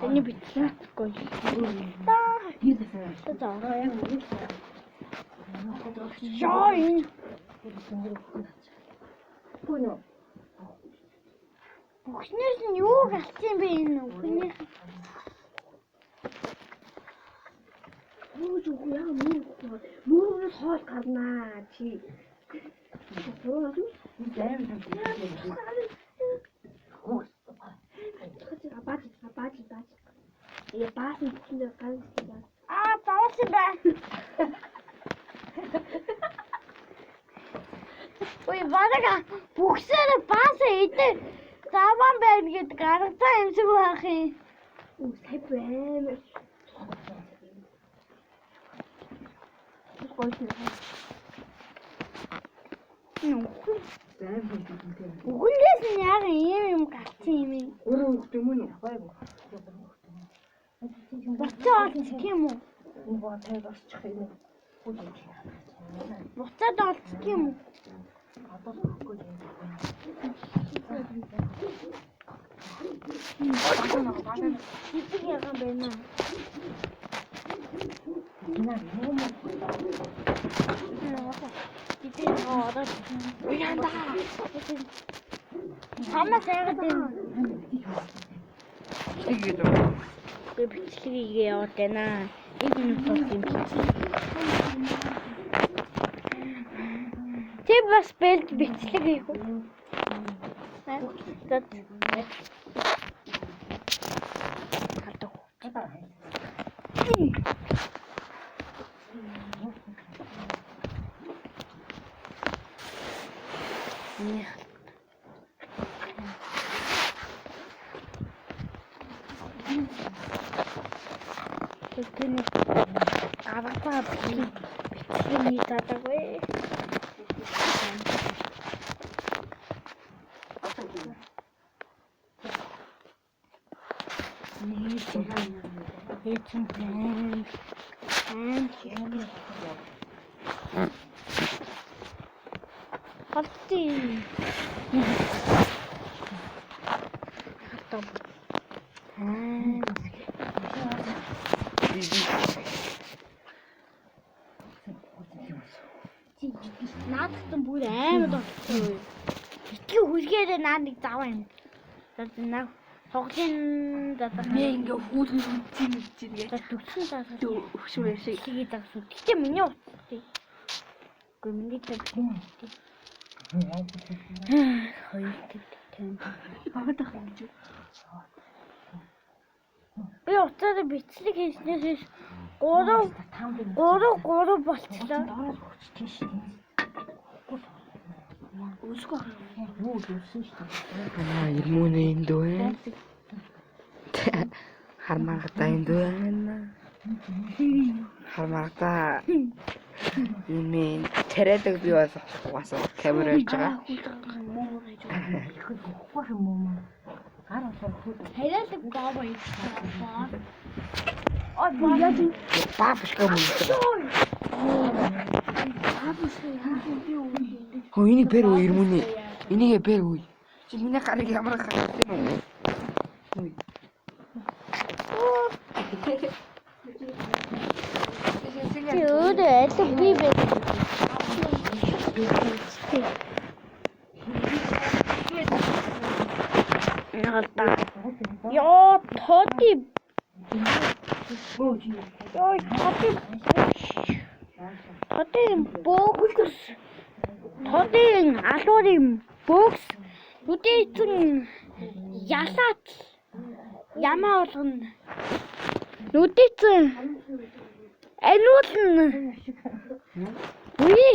Тэний бичлэггүй. Join. Бүхнээс нь юу галцсан бэ энэ бүхнээс? Юу яа мөрөөс хоол гарнаа чи. Бааж. Я баасан бүхэндээ ганцтай. Баасан байна. Ой, барага бүхсээр баасан идэ. Заван байна гэдэг гаргацаа юмсаг байх юм. Сай байна. Үгүнээс нь яг юм гарсан юм. Өөрөө хөхт юм уу? Буцаа олчих юм уу? Уу тайг осчих юм. Буцаад олчих юм уу? Хитэг ягаан байна. Хамаа сайгаад байна. Бичлэгийг яваад байна. Энэ минут юм. Тэг бас бэлд бичлэг хийх үү? Наадсан бүр амар болчихсон. Итгэ хүлгээрээ наад нэг заваа юм. Наа хоглын Მე ингээ хүүхэн үзэн гэж. төгсөн цаас Өгшүүр шиг. хийгээд авсан. Гэтэ миний утсан. Гэхдээ миний төгсөн. Хоёр тань. Багтах юм чи. Би уцаараа бичлэг хийснээс 3 болчихлоо. Өсгөө. Юу гэсэн шүү дээ. Ирмүнэ энд байна. Хармангата энд байна. Хармангата юм тэрэдэг би бас угаасаа камер хийж байгаа. Хайралаг говоо юм. Бафшка мөн. Хөө энийг бэр үү ирмүнэ. Энийг бэр үү. Чи миний гарыг ямар гаргасан юм? Чөөдөө аль би бэ? Нагата. Яа, тоти. Яа, тоти. Тодын бокс. Тодын алуурын бокс. Нүдэн ялаач. Ямаа болгоно. Нүдэн аниулна. Үе.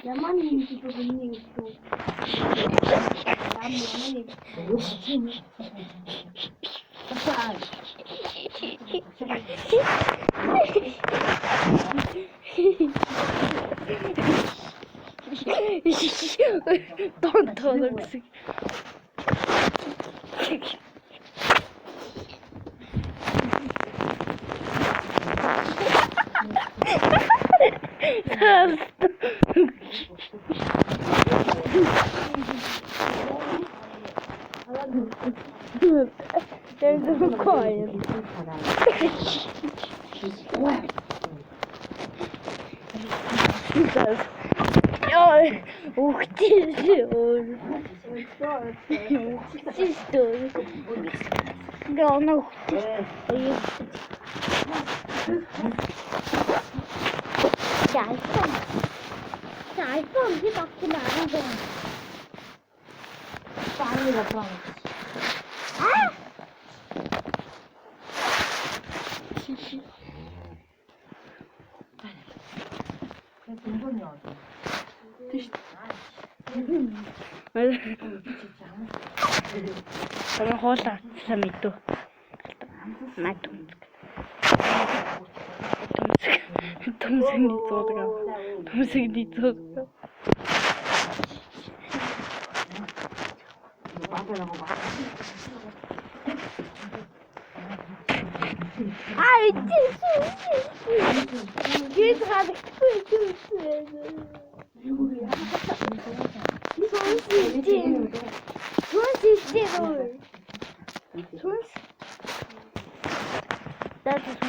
Яман юм чи бүгний өстөө. Don't There's a coin. Sono hola, samito. Mato. Tomsig di todo. Ai, Dit gaat ik goed doen. Dat is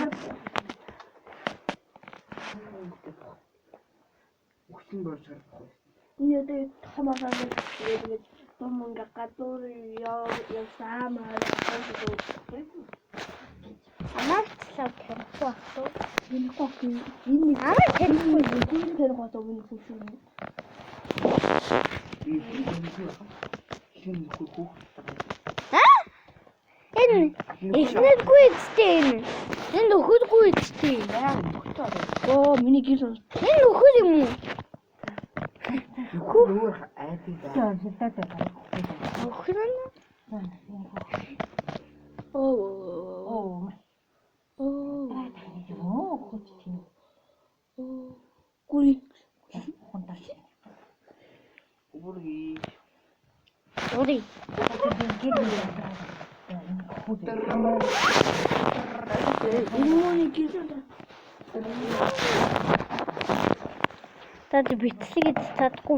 Өвчин болж байгаа. Ние хамаагаар тэгээд томонга гадуур явсаамаар амарчлаа тэрхүү. энэ гоо энэ Амар тэрхүү. тэр гоо томон хүссэн. Хин хөх. Энэ эхнэргүй эцтэй энэ. Энэ нөхөргүй эцтэй. Оо миний гэр Энэ нөхөр юм уу? Өөр айдаа. Нөхөр нь? оо гури Үрги. Ори. энэ гэр Тад битсийг чадахгүй